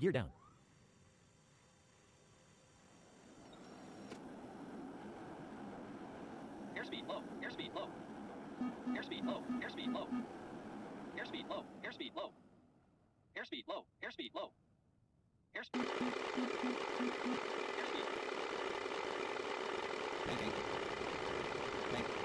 Gear down. Airspeed low. Airspeed low. Airspeed low. Airspeed low. Airspeed low. Airspeed low. Airspeed low. Airspeed low. Airspeed. Airspeed. Banking. Bank.